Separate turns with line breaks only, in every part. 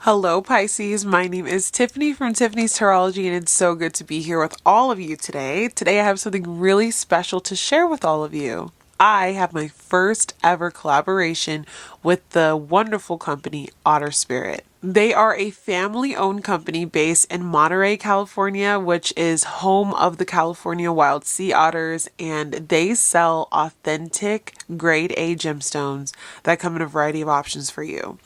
Hello Pisces, my name is Tiffany from Tiffany's Tarology and it's so good to be here with all of you today. Today I have something really special to share with all of you. I have my first ever collaboration with the wonderful company Otter Spirit. They are a family-owned company based in Monterey, California, which is home of the California wild sea otters, and they sell authentic grade A gemstones that come in a variety of options for you.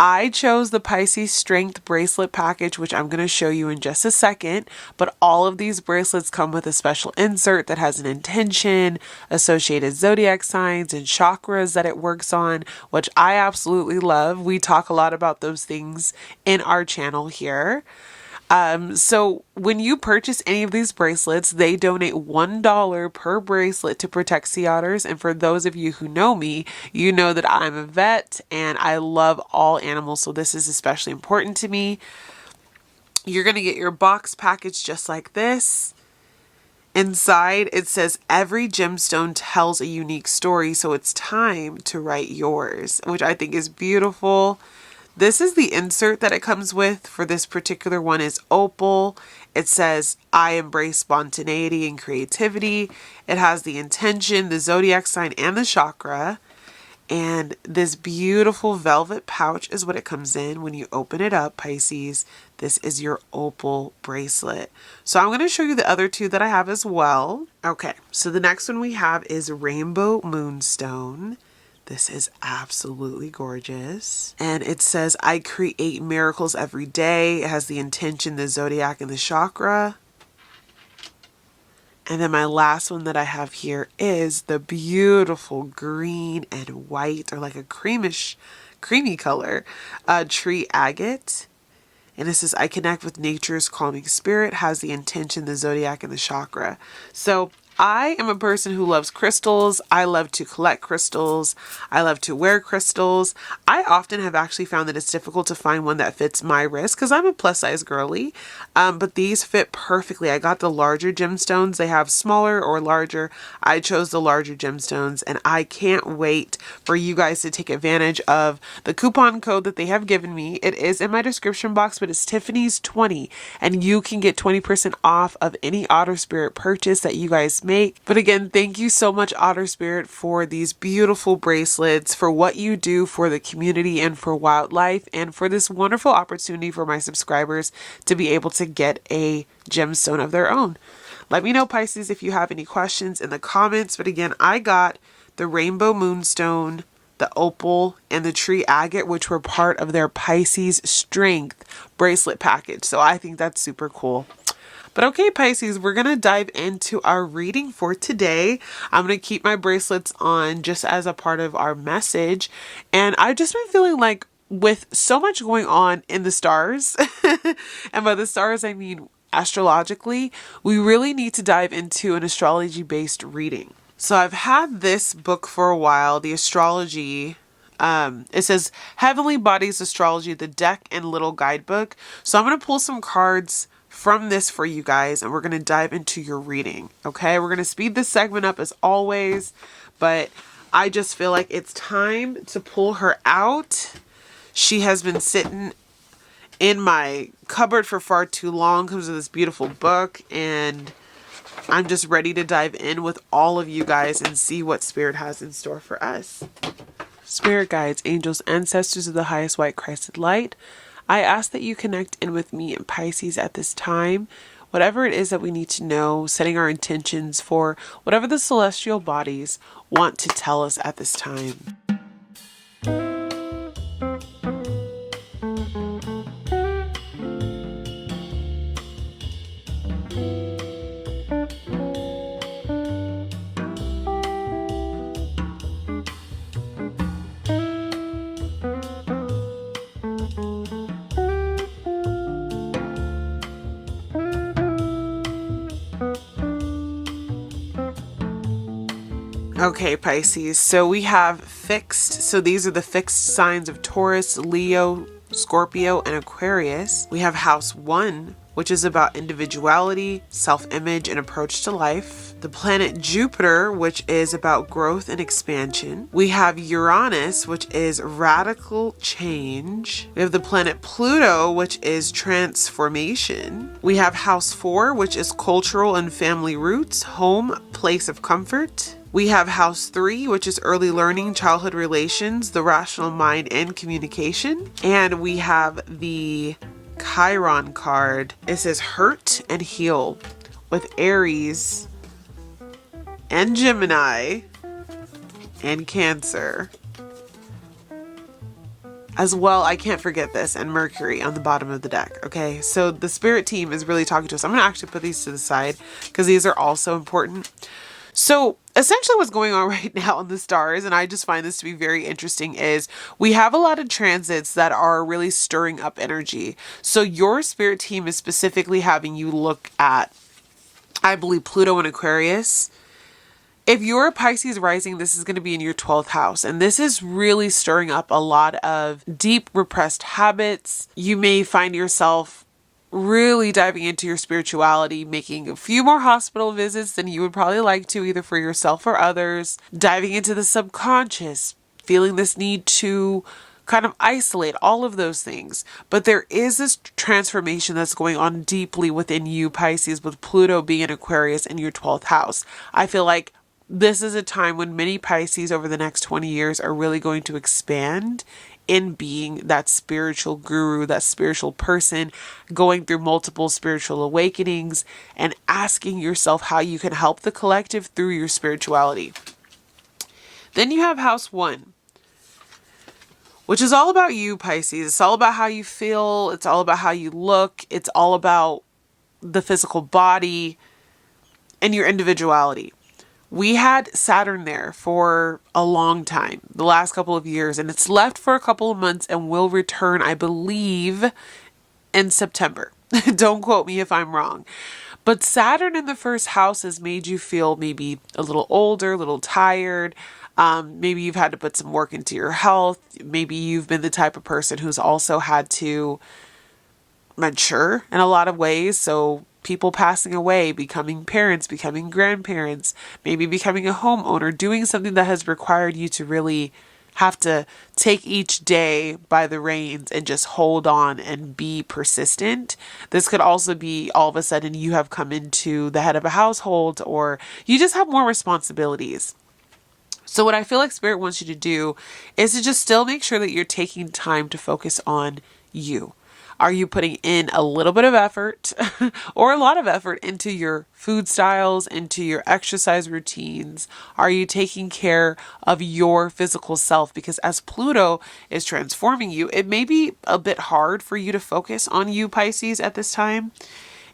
I chose the Pisces Strength bracelet package, which I'm going to show you in just a second, but all of these bracelets come with a special insert that has an intention, associated zodiac signs, and chakras that it works on, which I absolutely love. We talk a lot about those things in our channel here. So when you purchase any of these bracelets, they donate $1 per bracelet to protect sea otters. And for those of you who know me, you know that I'm a vet and I love all animals. So this is especially important to me. You're going to get your box package just like this. Inside, it says every gemstone tells a unique story. So it's time to write yours, which I think is beautiful. This is the insert that it comes with. For this particular one is opal. It says, I embrace spontaneity and creativity. It has the intention, the zodiac sign, and the chakra. And this beautiful velvet pouch is what it comes in when you open it up, Pisces. This is your opal bracelet. So I'm going to show you the other two that I have as well. Okay, so the next one we have is Rainbow Moonstone. This is absolutely gorgeous. And it says, I create miracles every day. It has the intention, the zodiac, and the chakra. And then my last one that I have here is the beautiful green and white, or like a creamy color, tree agate. And it says, I connect with nature's calming spirit, has the intention, the zodiac, and the chakra. So I am a person who loves crystals. I love to collect crystals. I love to wear crystals. I often have actually found that it's difficult to find one that fits my wrist because I'm a plus size girly. But these fit perfectly. I got the larger gemstones. They have smaller or larger. I chose the larger gemstones and I can't wait for you guys to take advantage of the coupon code that they have given me. It is in my description box, but it's Tiffany's 20 and you can get 20% off of any Otter Spirit purchase that you guys make. But again, thank you so much, Otter Spirit, for these beautiful bracelets, for what you do for the community and for wildlife, and for this wonderful opportunity for my subscribers to be able to get a gemstone of their own. Let me know, Pisces, if you have any questions in the comments. But again, I got the Rainbow Moonstone, the opal, and the tree agate, which were part of their Pisces Strength bracelet package. So I think that's super cool. But okay, Pisces, we're going to dive into our reading for today. I'm going to keep my bracelets on just as a part of our message. And I've just been feeling like with so much going on in the stars, and by the stars, I mean astrologically, we really need to dive into an astrology-based reading. So I've had this book for a while, the astrology. It says Heavenly Bodies Astrology, the deck and little guidebook. So I'm going to pull some cards from this for you guys, and we're going to dive into your reading. Okay, we're going to speed this segment up as always, but I just feel like it's time to pull her out. She has been sitting in my cupboard for far too long because of this beautiful book, and I'm just ready to dive in with all of you guys and see what Spirit has in store for us. Spirit guides, angels, ancestors of the highest white Christed light, I ask that you connect in with me in Pisces at this time. Whatever it is that we need to know, setting our intentions for whatever the celestial bodies want to tell us at this time. Okay, Pisces, so we have fixed. So these are the fixed signs of Taurus, Leo, Scorpio, and Aquarius. We have house 1 which is about individuality, self-image, and approach to life. The planet Jupiter, which is about growth and expansion. We have Uranus, which is radical change. We have the planet Pluto, which is transformation. We have House 4, which is cultural and family roots, home, place of comfort. We have House 3, which is early learning, childhood relations, the rational mind, and communication. And we have the Chiron card. It says hurt and heal, with Aries and Gemini and Cancer. As well, I can't forget this, and Mercury on the bottom of the deck. Okay, so the spirit team is really talking to us. I'm going to actually put these to the side because these are also important. So essentially what's going on right now in the stars, and I just find this to be very interesting, is we have a lot of transits that are really stirring up energy. So your spirit team is specifically having you look at, I believe, Pluto and Aquarius. If you're a Pisces rising, this is going to be in your 12th house. And this is really stirring up a lot of deep repressed habits. You may find yourself really diving into your spirituality, making a few more hospital visits than you would probably like to, either for yourself or others, diving into the subconscious, feeling this need to kind of isolate, all of those things. But there is this transformation that's going on deeply within you, Pisces, with Pluto being in Aquarius in your 12th house. I feel like this is a time when many Pisces over the next 20 years are really going to expand in being that spiritual guru, that spiritual person, going through multiple spiritual awakenings and asking yourself how you can help the collective through your spirituality. Then you have House 1, which is all about you, Pisces. It's all about how you feel. It's all about how you look. It's all about the physical body and your individuality. We had Saturn there for a long time, the last couple of years, and it's left for a couple of months and will return, I believe, in September. Don't quote me if I'm wrong. But Saturn in the first house has made you feel maybe a little older, a little tired. Maybe you've had to put some work into your health. Maybe you've been the type of person who's also had to mature in a lot of ways. So people passing away, becoming parents, becoming grandparents, maybe becoming a homeowner, doing something that has required you to really have to take each day by the reins and just hold on and be persistent. This could also be all of a sudden you have come into the head of a household, or you just have more responsibilities. So what I feel like Spirit wants you to do is to just still make sure that you're taking time to focus on you. Are you putting in a little bit of effort or a lot of effort into your food styles, into your exercise routines? Are you taking care of your physical self? Because as Pluto is transforming you, it may be a bit hard for you to focus on you, Pisces, at this time.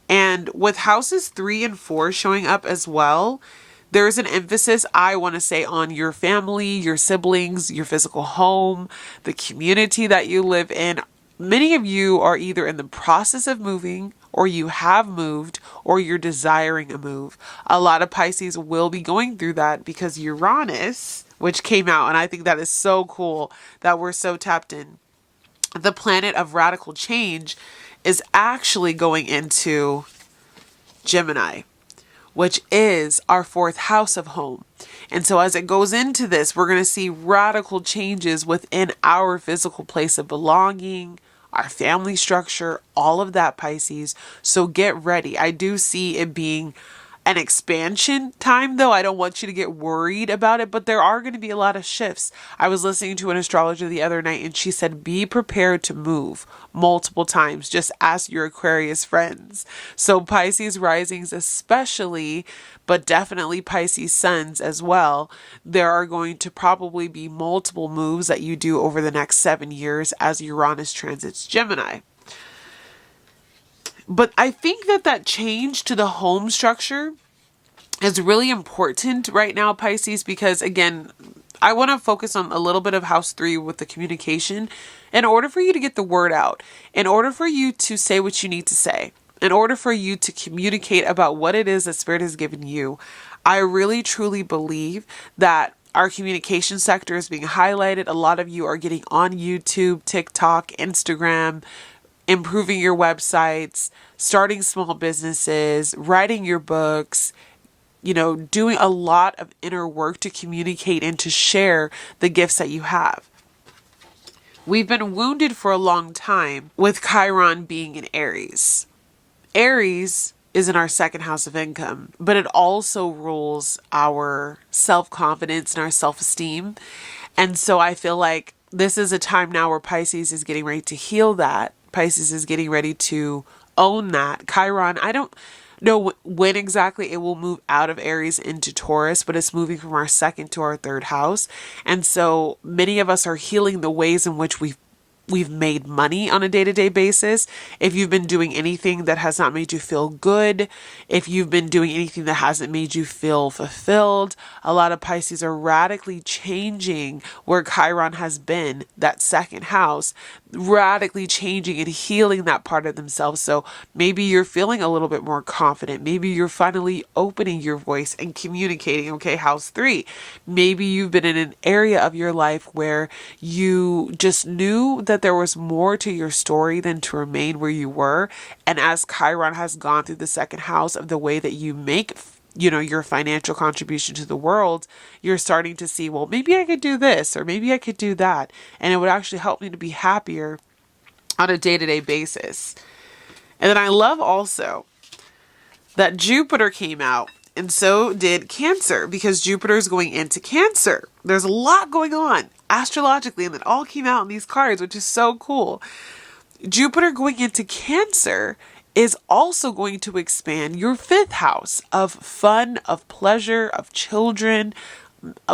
And with houses 3 and 4 showing up as well, there's an emphasis, I want to say, on your family, your siblings, your physical home, the community that you live in. Many of you are either in the process of moving, or you have moved, or you're desiring a move. A lot of Pisces will be going through that because Uranus, which came out, and I think that is so cool that we're so tapped in, the planet of radical change, is actually going into Gemini, which is our 4th house of home. And so as it goes into this, we're going to see radical changes within our physical place of belonging, our family structure, all of that, Pisces. So get ready. I do see it being an expansion time, though. I don't want you to get worried about it, but there are going to be a lot of shifts. I was listening to an astrologer the other night, and she said, be prepared to move multiple times. Just ask your Aquarius friends. So Pisces risings especially, but definitely Pisces suns as well. There are going to probably be multiple moves that you do over the next 7 years as Uranus transits Gemini. But I think that change to the home structure is really important right now, Pisces, because again, I want to focus on a little bit of house 3 with the communication. In order for you to get the word out, in order for you to say what you need to say, in order for you to communicate about what it is that Spirit has given you, I really truly believe that our communication sector is being highlighted. A lot of you are getting on YouTube, TikTok, Instagram, improving your websites, starting small businesses, writing your books, doing a lot of inner work to communicate and to share the gifts that you have. We've been wounded for a long time with Chiron being in Aries. Aries is in our second house of income, but it also rules our self-confidence and our self-esteem. And so I feel like this is a time now where Pisces is getting ready to heal that. Pisces is getting ready to own that. Chiron, I don't know when exactly it will move out of Aries into Taurus, but it's moving from our second to our third house. And so many of us are healing the ways in which we've made money on a day-to-day basis. If you've been doing anything that has not made you feel good, if you've been doing anything that hasn't made you feel fulfilled, a lot of Pisces are radically changing where Chiron has been, that second house, radically changing and healing that part of themselves. So maybe you're feeling a little bit more confident. Maybe you're finally opening your voice and communicating. Okay, house 3. Maybe you've been in an area of your life where you just knew that there was more to your story than to remain where you were. And as Chiron has gone through the second house of the way that you make your financial contribution to the world, you're starting to see, well, maybe I could do this or maybe I could do that. And it would actually help me to be happier on a day-to-day basis. And then I love also that Jupiter came out, and so did Cancer, because Jupiter is going into Cancer. There's a lot going on astrologically, and it all came out in these cards, which is so cool. Jupiter going into Cancer is also going to expand your 5th house of fun, of pleasure, of children.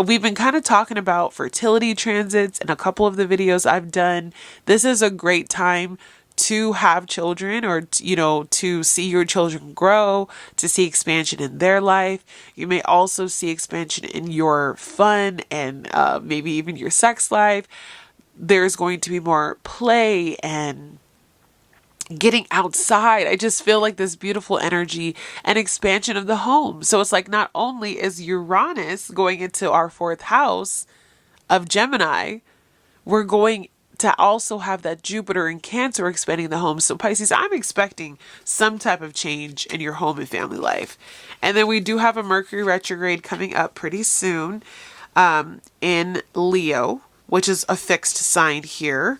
We've been kind of talking about fertility transits in a couple of the videos I've done. This is a great time to have children, or to see your children grow, to see expansion in their life. You may also see expansion in your fun and maybe even your sex life. There's going to be more play and getting outside. I just feel like this beautiful energy and expansion of the home. So it's like, not only is Uranus going into our 4th house of Gemini, we're going to also have that Jupiter in Cancer expanding the home. So Pisces, I'm expecting some type of change in your home and family life. And then we do have a Mercury retrograde coming up pretty soon in Leo, which is a fixed sign here.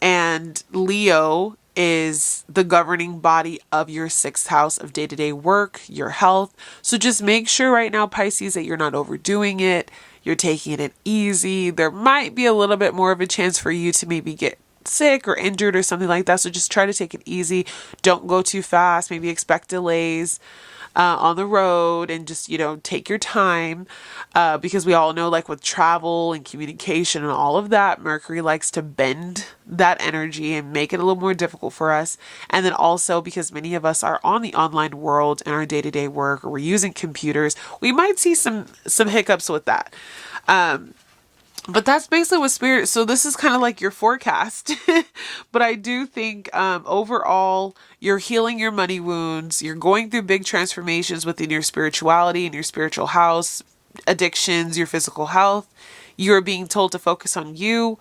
And Leo is the governing body of your 6th house of day-to-day work, your health. So just make sure right now, Pisces, that you're not overdoing it. You're taking it easy. There might be a little bit more of a chance for you to maybe get sick or injured or something like that. So just try to take it easy. Don't go too fast. Maybe expect delays on the road, and just, take your time, because we all know, like with travel and communication and all of that, Mercury likes to bend that energy and make it a little more difficult for us. And then also, because many of us are on the online world in our day-to-day work, or we're using computers, we might see some hiccups with that. But that's basically what Spirit, so this is kind of like your forecast. But I do think overall, you're healing your money wounds. You're going through big transformations within your spirituality and your spiritual house, addictions, your physical health. You're being told to focus on you.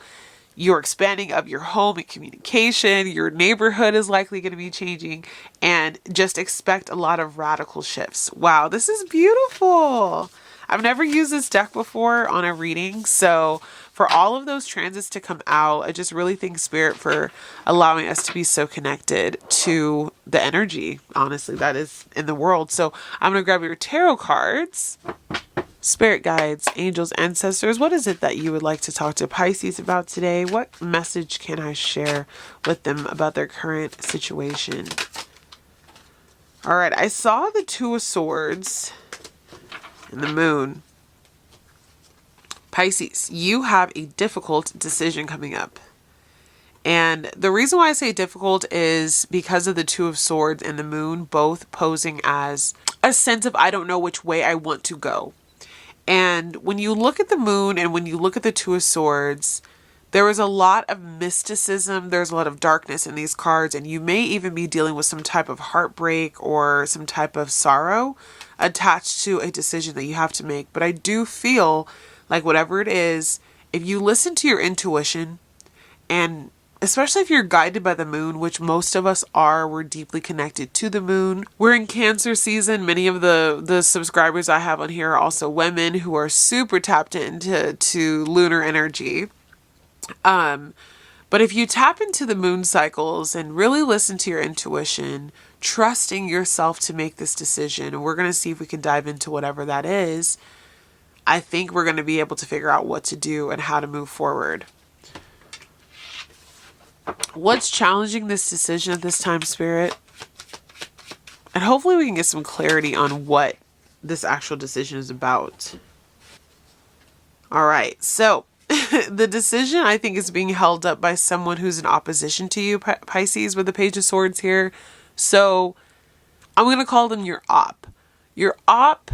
You're expanding up your home and communication. Your neighborhood is likely going to be changing. And just expect a lot of radical shifts. Wow, this is beautiful. I've never used this deck before on a reading, so for all of those transits to come out, I just really thank Spirit for allowing us to be so connected to the energy, honestly, that is in the world. So I'm going to grab your tarot cards. Spirit guides, angels, ancestors, what is it that you would like to talk to Pisces about today? What message can I share with them about their current situation? All right, I saw the Two of Swords and the Moon. Pisces, you have a difficult decision coming up. And the reason why I say difficult is because of the Two of Swords and the Moon both posing as a sense of, I don't know which way I want to go. And when you look at the Moon and when you look at the Two of Swords, there is a lot of mysticism. There's a lot of darkness in these cards, and you may even be dealing with some type of heartbreak or some type of sorrow attached to a decision that you have to make. But I do feel like whatever it is, if you listen to your intuition and especially if you're guided by the moon, which most of us are, we're deeply connected to the moon. We're in Cancer season. Many of the subscribers I have on here are also women who are super tapped into lunar energy. But if you tap into the moon cycles and really listen to your intuition, trusting yourself to make this decision, and we're going to see if we can dive into whatever that is, I think we're going to be able to figure out what to do and how to move forward. What's challenging this decision at this time, Spirit? And hopefully we can get some clarity on what this actual decision is about. All right, so the decision, I think, is being held up by someone who's in opposition to you, Pisces, with the Page of Swords here. So I'm going to call them your op. Your op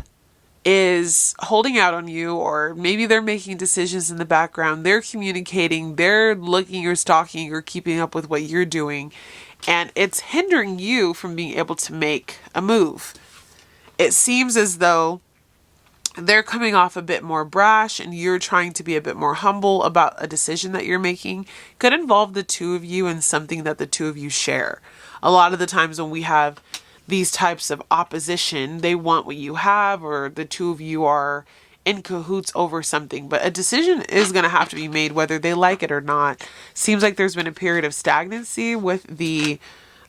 is holding out on you, or maybe they're making decisions in the background. They're communicating, they're looking or stalking or keeping up with what you're doing. And it's hindering you from being able to make a move. It seems as though they're coming off a bit more brash and you're trying to be a bit more humble about a decision that you're making. Could involve the two of you and something that the two of you share. A lot of the times when we have these types of opposition, they want what you have, or the two of you are in cahoots over something. But a decision is going to have to be made whether they like it or not. Seems like there's been a period of stagnancy with the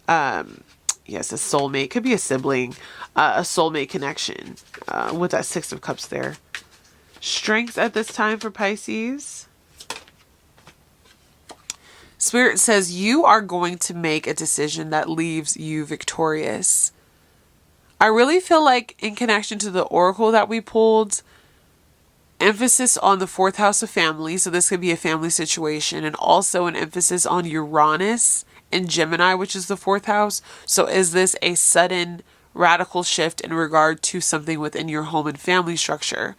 yes, a soulmate, could be a sibling, a soulmate connection with that Six of Cups there. Strength at this time for Pisces. Spirit says you are going to make a decision that leaves you victorious. I really feel like, in connection to the oracle that we pulled, emphasis on the fourth house of family. So this could be a family situation, and also an emphasis on Uranus and Gemini, which is the fourth house. So is this a sudden radical shift in regard to something within your home and family structure?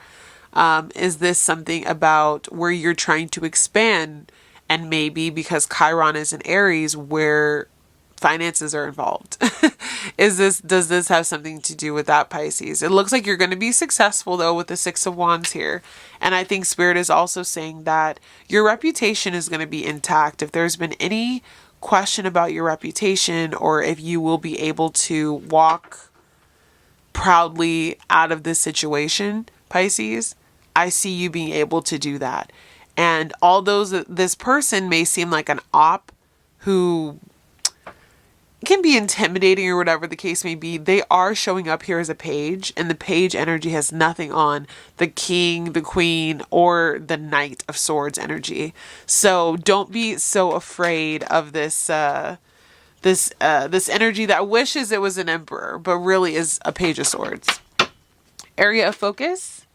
Is this something about where you're trying to expand? And maybe because Chiron is in Aries, where finances are involved. Does this have something to do with that, Pisces? It looks like you're going to be successful, though, with the Six of Wands here. And I think Spirit is also saying that your reputation is going to be intact. If there's been any question about your reputation, or if you will be able to walk proudly out of this situation, Pisces, I see you being able to do that. And although this person may seem like an op who can be intimidating or whatever the case may be, they are showing up here as a page, and the page energy has nothing on the king, the queen, or the Knight of Swords energy. So don't be so afraid of this energy that wishes it was an emperor, but really is a Page of Swords. Area of focus.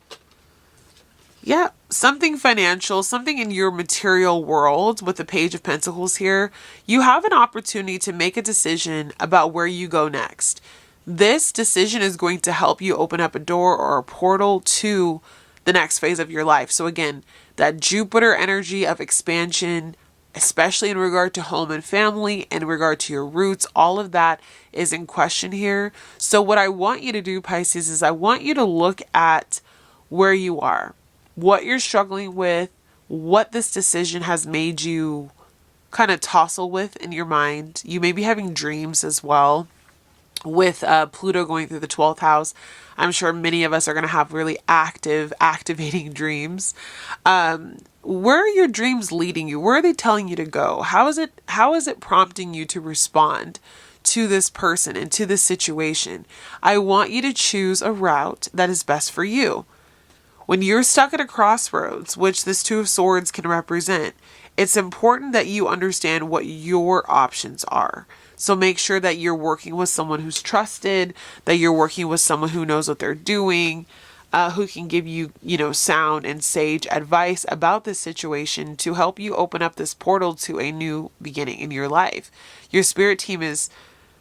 Yeah, something financial, something in your material world with the Page of Pentacles here. You have an opportunity to make a decision about where you go next. This decision is going to help you open up a door or a portal to the next phase of your life. So again, that Jupiter energy of expansion, especially in regard to home and family, in regard to your roots, all of that is in question here. So what I want you to do, Pisces, is I want you to look at where you are, what you're struggling with, what this decision has made you kind of tossle with in your mind. You may be having dreams as well. With Pluto going through the 12th house, I'm sure many of us are going to have really activating dreams. Where are your dreams leading you? Where are they telling you to go? How is it prompting you to respond to this person and to this situation? I want you to choose a route that is best for you. When you're stuck at a crossroads, which this Two of Swords can represent, it's important that you understand what your options are. So make sure that you're working with someone who's trusted, that you're working with someone who knows what they're doing, who can give you, sound and sage advice about this situation to help you open up this portal to a new beginning in your life. Your spirit team is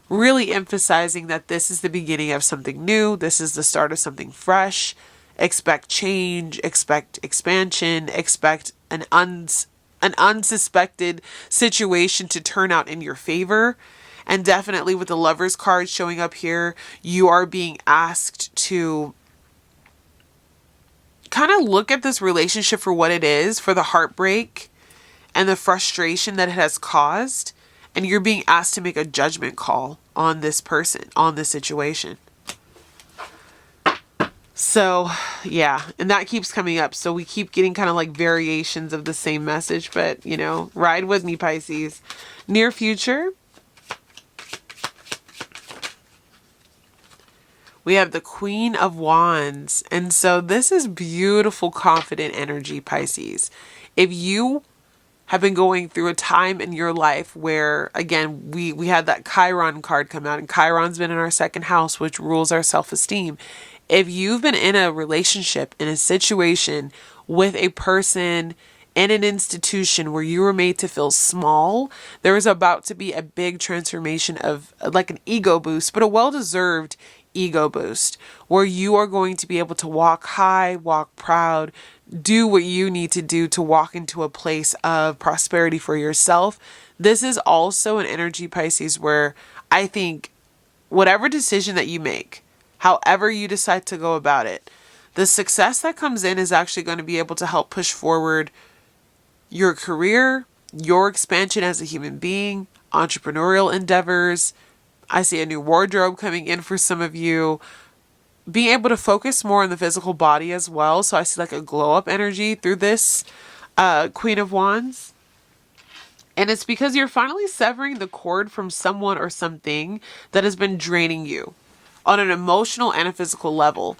really emphasizing that this is the beginning of something new. This is the start of something fresh. Expect change, expect expansion, expect an unsuspected situation to turn out in your favor. And definitely with the Lovers card showing up here, you are being asked to kind of look at this relationship for what it is, for the heartbreak, and the frustration that it has caused. And you're being asked to make a judgment call on this person, on this situation. So, yeah, and that keeps coming up. So we keep getting kind of like variations of the same message, but, you know, ride with me, Pisces. Near future, we have the Queen of Wands. And so this is beautiful, confident energy, Pisces. If you have been going through a time in your life where, again, we had that Chiron card come out, and Chiron's been in our second house, which rules our self-esteem. If you've been in a relationship, in a situation with a person in an institution where you were made to feel small, there is about to be a big transformation of like an ego boost, but a well-deserved ego boost, where you are going to be able to walk high, walk proud, do what you need to do to walk into a place of prosperity for yourself. This is also an energy, Pisces, where I think whatever decision that you make, however you decide to go about it, the success that comes in is actually going to be able to help push forward your career, your expansion as a human being, entrepreneurial endeavors. I see a new wardrobe coming in for some of you. Being able to focus more on the physical body as well. So I see like a glow up energy through this Queen of Wands. And it's because you're finally severing the cord from someone or something that has been draining you on an emotional and a physical level.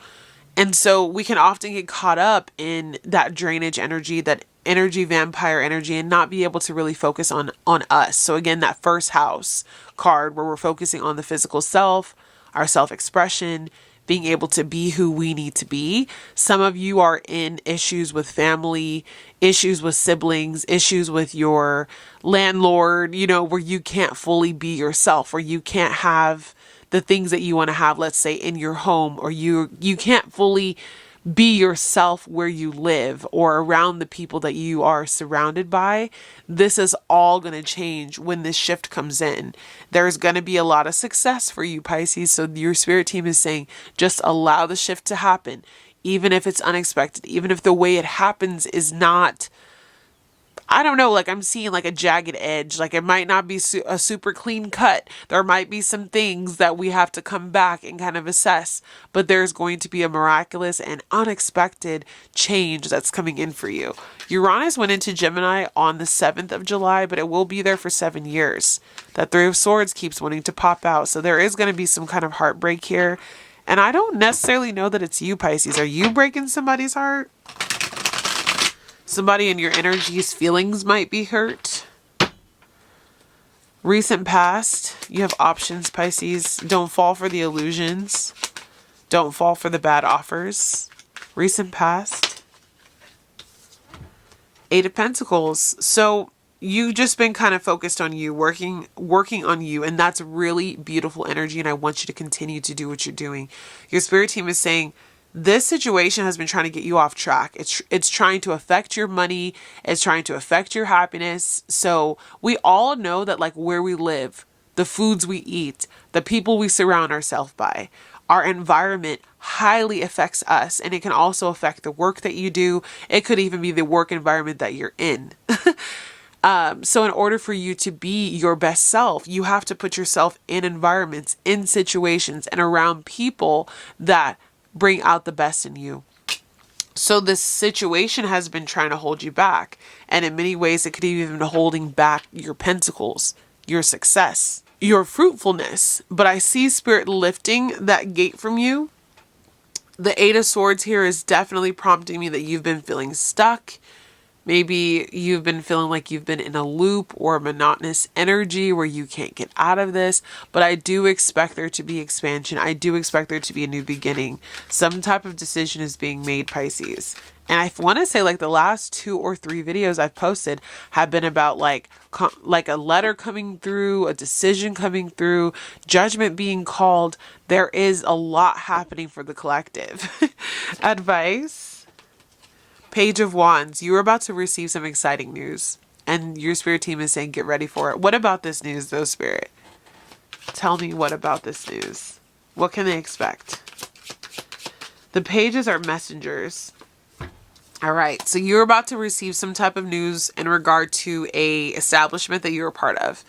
And so we can often get caught up in that drainage energy, that energy, vampire energy, and not be able to really focus on us. So again, that first house card where we're focusing on the physical self, our self-expression, being able to be who we need to be. Some of you are in issues with family, issues with siblings, issues with your landlord, you know, where you can't fully be yourself, where you can't have the things that you want to have, let's say in your home, or you can't fully be yourself where you live or around the people that you are surrounded by. This is all going to change when this shift comes in. There's going to be a lot of success for you, Pisces. So your spirit team is saying, just allow the shift to happen, even if it's unexpected, even if the way it happens is not, I don't know, like I'm seeing like a jagged edge. Like it might not be a super clean cut. There might be some things that we have to come back and kind of assess. But there's going to be a miraculous and unexpected change that's coming in for you. Uranus went into Gemini on the 7th of July, but it will be there for 7 years. That Three of Swords keeps wanting to pop out. So there is going to be some kind of heartbreak here. And I don't necessarily know that it's you, Pisces. Are you breaking somebody's heart? Somebody in your energy's feelings might be hurt. Recent past, you have options, Pisces. Don't fall for the illusions. Don't fall for the bad offers. Recent past. Eight of Pentacles. So you've just been kind of focused on you, working on you. And that's really beautiful energy. And I want you to continue to do what you're doing. Your spirit team is saying, this situation has been trying to get you off track. It's trying to affect your money. It's trying to affect your happiness. So we all know that like where we live, the foods we eat, the people we surround ourselves by, our environment highly affects us. And it can also affect the work that you do. It could even be the work environment that you're in. So in order for you to be your best self, you have to put yourself in environments, in situations, and around people that bring out the best in you. So this situation has been trying to hold you back. And in many ways, it could even be holding back your pentacles, your success, your fruitfulness. But I see Spirit lifting that gate from you. The Eight of Swords here is definitely prompting me that you've been feeling stuck. Maybe you've been feeling like you've been in a loop or a monotonous energy where you can't get out of this. But I do expect there to be expansion. I do expect there to be a new beginning. Some type of decision is being made, Pisces. And I want to say like the last 2 or 3 videos I've posted have been about like a letter coming through, a decision coming through, judgment being called. There is a lot happening for the collective. Advice. Page of Wands, you're about to receive some exciting news. And your spirit team is saying, get ready for it. What about this news, though, Spirit? Tell me what about this news. What can they expect? The pages are messengers. All right, so you're about to receive some type of news in regard to a establishment that you're a part of.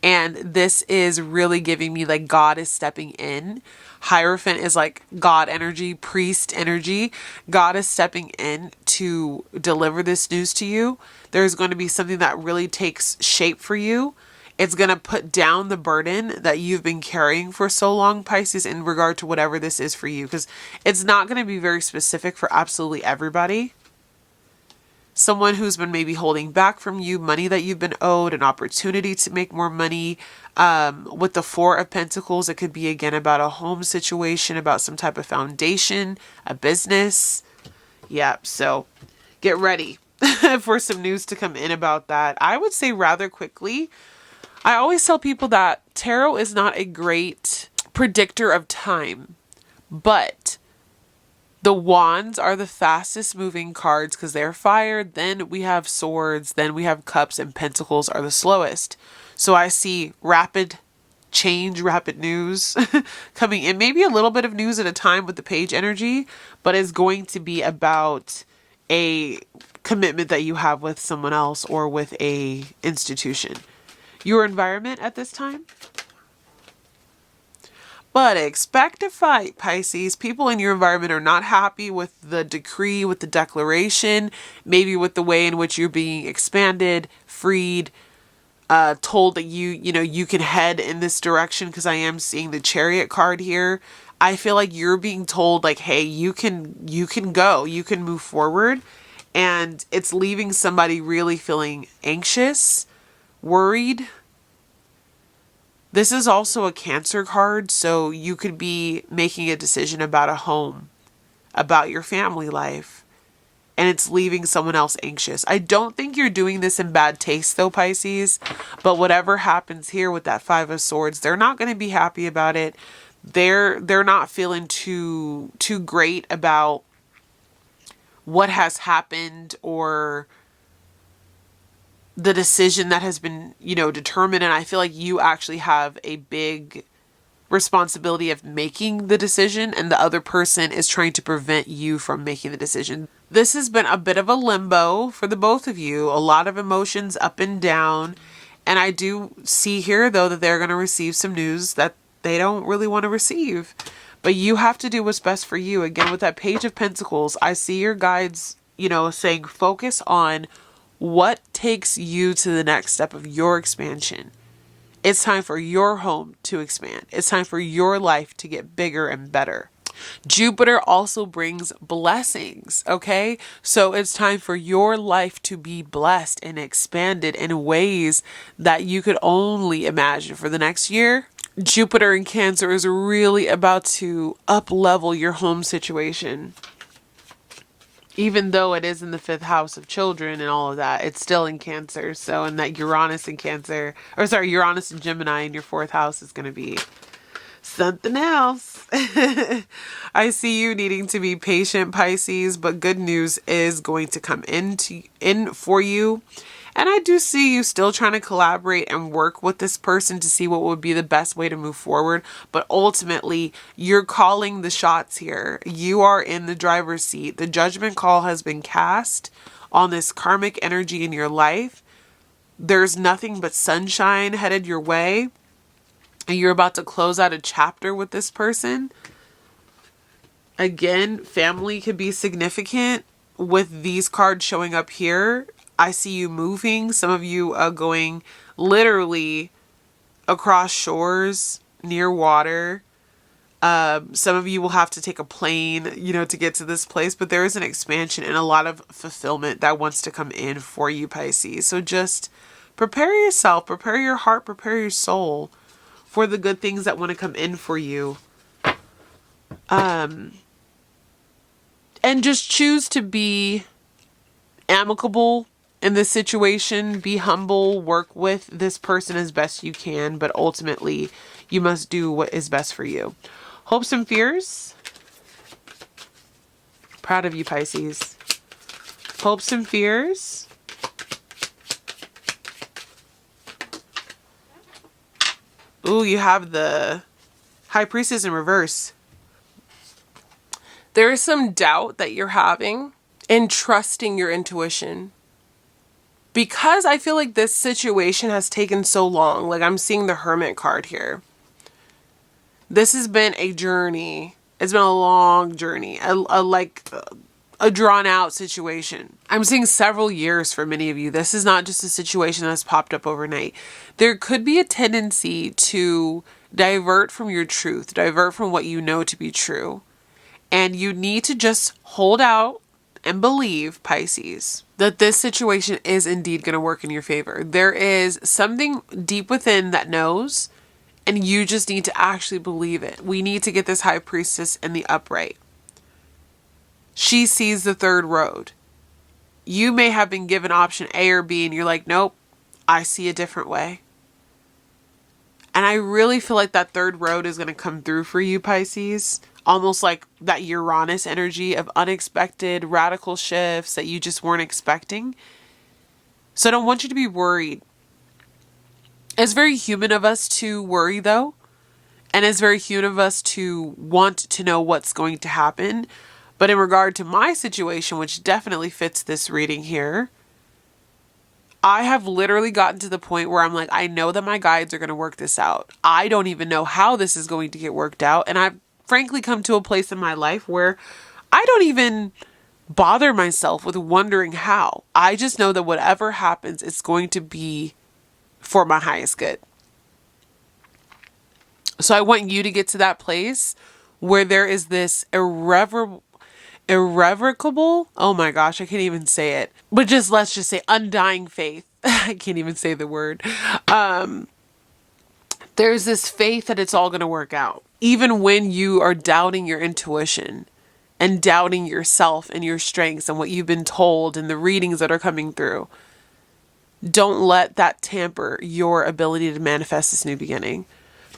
And this is really giving me like God is stepping in. Hierophant is like God energy, priest energy. God is stepping in to deliver this news to you. There's going to be something that really takes shape for you. It's going to put down the burden that you've been carrying for so long, Pisces, in regard to whatever this is for you. Because it's not going to be very specific for absolutely everybody. Someone who's been maybe holding back from you, money that you've been owed, an opportunity to make more money. With the Four of Pentacles, it could be again about a home situation, about some type of foundation, a business. Yeah, so get ready for some news to come in about that. I would say rather quickly. I always tell people that tarot is not a great predictor of time, but the wands are the fastest moving cards because they're fire. Then we have swords. Then we have cups, and pentacles are the slowest. So I see rapid change, rapid news coming in. Maybe a little bit of news at a time with the page energy, but it's going to be about a commitment that you have with someone else or with a institution. Your environment at this time? But expect a fight, Pisces. People in your environment are not happy with the decree, with the declaration, maybe with the way in which you're being expanded, freed, told that you can head in this direction, because I am seeing the Chariot card here. I feel like you're being told like, hey, you can go, you can move forward. And it's leaving somebody really feeling anxious, worried. This is also a Cancer card, so you could be making a decision about a home, about your family life, and it's leaving someone else anxious. I don't think you're doing this in bad taste though, Pisces, but whatever happens here with that Five of Swords, they're not going to be happy about it. They're not feeling too great about what has happened or the decision that has been, determined. And I feel like you actually have a big responsibility of making the decision, and the other person is trying to prevent you from making the decision. This has been a bit of a limbo for the both of you, a lot of emotions up and down. And I do see here though that they're going to receive some news that they don't really want to receive, but you have to do what's best for you. Again, with that Page of Pentacles, I see your guides, saying focus on what takes you to the next step of your expansion. It's time for your home to expand. It's time for your life to get bigger and better. Jupiter also brings blessings, okay? So it's time for your life to be blessed and expanded in ways that you could only imagine. For the next year, Jupiter in Cancer is really about to up-level your home situation. Even though it is in the 5th house of children and all of that, it's still in Cancer. So, and that Uranus in Cancer, Uranus and Gemini in your 4th house is going to be something else. I see you needing to be patient, Pisces, but good news is going to come in for you. And I do see you still trying to collaborate and work with this person to see what would be the best way to move forward. But ultimately, you're calling the shots here. You are in the driver's seat. The judgment call has been cast on this karmic energy in your life. There's nothing but sunshine headed your way. And you're about to close out a chapter with this person. Again, family could be significant with these cards showing up here. I see you moving. Some of you are going literally across shores near water. Some of you will have to take a plane, to get to this place. But there is an expansion and a lot of fulfillment that wants to come in for you, Pisces. So just prepare yourself, prepare your heart, prepare your soul for the good things that want to come in for you. And just choose to be amicable in this situation. Be humble, work with this person as best you can, but ultimately you must do what is best for you. Hopes and fears. Proud of you, Pisces. Hopes and fears. Ooh, you have the High Priestess in reverse.
There is some doubt that you're having and trusting your intuition. Because I feel like this situation has taken so long, like I'm seeing the Hermit card here. This has been a journey. It's been a long journey, a drawn out situation. I'm seeing several years for many of you. This is not just a situation that's popped up overnight. There could be a tendency to divert from your truth, divert from what you know to be true. And you need to just hold out and believe, Pisces, that this situation is indeed going to work in your favor. There is something deep within that knows, and you just need to actually believe it. We need to get this High Priestess in the upright. She sees the third road. You may have been given option A or B, and you're like, nope, I see a different way. And I really feel like that third road is going to come through for you, Pisces. Almost like that Uranus energy of unexpected radical shifts that you just weren't expecting. So I don't want you to be worried. It's very human of us to worry, though. And it's very human of us to want to know what's going to happen. But in regard to my situation, which definitely fits this reading here, I have literally gotten to the point where I'm like, I know that my guides are going to work this out. I don't even know how this is going to get worked out. And I've frankly come to a place in my life where I don't even bother myself with wondering how. I just know that whatever happens, it's going to be for my highest good. So I want you to get to that place where there is this irrevocable, oh my gosh, I can't even say it, but let's just say undying faith. I can't even say the word. There's this faith that it's all going to work out. Even when you are doubting your intuition and doubting yourself and your strengths and what you've been told and the readings that are coming through, don't let that tamper your ability to manifest this new beginning.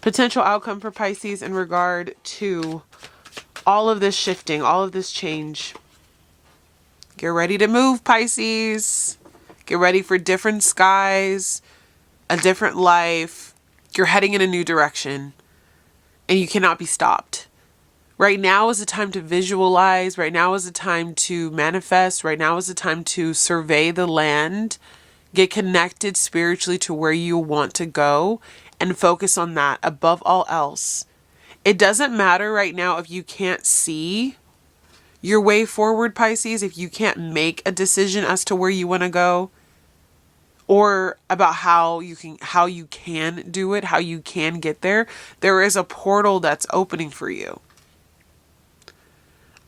Potential outcome for Pisces in regard to all of this shifting, all of this change. Get ready to move, Pisces. Get ready for different skies, a different life. You're heading in a new direction and you cannot be stopped. Right now is the time to visualize. Right now is the time to manifest. Right now is the time to survey the land. Get connected spiritually to where you want to go and focus on that above all else. It doesn't matter right now if you can't see your way forward, Pisces, if you can't make a decision as to where you want to go or about how you can do it, how you can get there. There is a portal that's opening for you.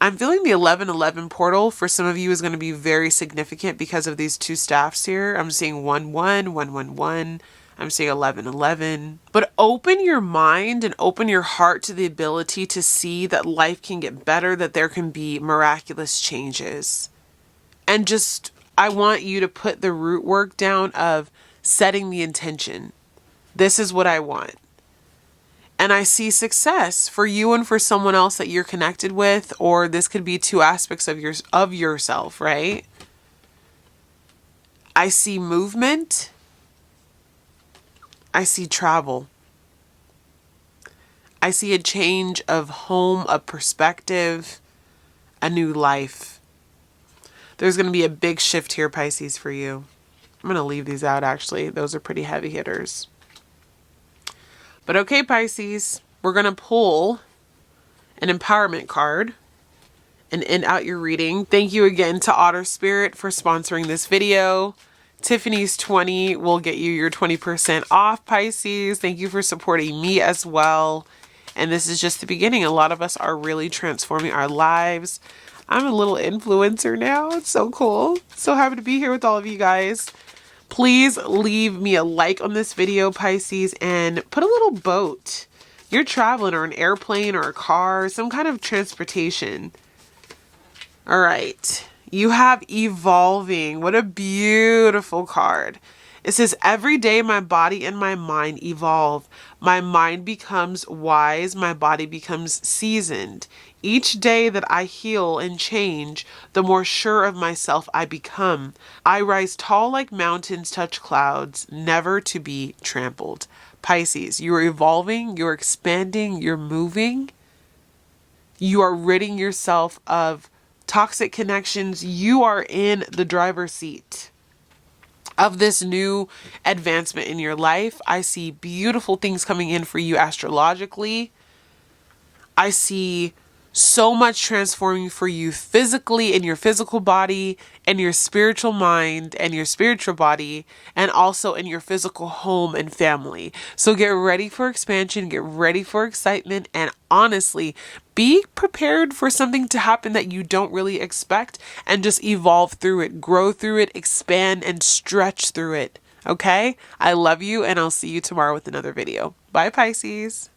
I'm feeling the 1111 portal for some of you is going to be very significant because of these two staffs here. I'm seeing 11, 111. I'm seeing 1111. But open your mind and open your heart to the ability to see that life can get better, that there can be miraculous changes. And just, I want you to put the root work down of setting the intention. This is what I want. And I see success for you and for someone else that you're connected with, or this could be two aspects of yourself, right? I see movement. I see travel. I see a change of home, a perspective, a new life. There's going to be a big shift here, Pisces, for you. I'm going to leave these out, actually. Those are pretty heavy hitters. But okay, Pisces, we're going to pull an empowerment card and end out your reading. Thank you again to Otter Spirit for sponsoring this video. Tiffany's 20 will get you your 20% off, Pisces. Thank you for supporting me as well. And this is just the beginning. A lot of us are really transforming our lives. I'm a little influencer now. It's so cool. So happy to be here with all of you guys. Please leave me a like on this video, Pisces, and put a little boat. You're traveling, or an airplane, or a car, some kind of transportation. All right. You have evolving. What a beautiful card. It says, every day my body and my mind evolve. My mind becomes wise. My body becomes seasoned. Each day that I heal and change, the more sure of myself I become. I rise tall like mountains touch clouds, never to be trampled. Pisces, you're evolving, you're expanding, you're moving. You are ridding yourself of
toxic connections, you are in the driver's seat of this new advancement in your life. I see beautiful things coming in for you astrologically. I see so much transforming for you physically in your physical body and your spiritual mind and your spiritual body, and also in your physical home and family. So get ready for expansion, get ready for excitement, and honestly, be prepared for something to happen that you don't really expect, and just evolve through it, grow through it, expand and stretch through it. Okay? I love you, and I'll see you tomorrow with another video. Bye, Pisces.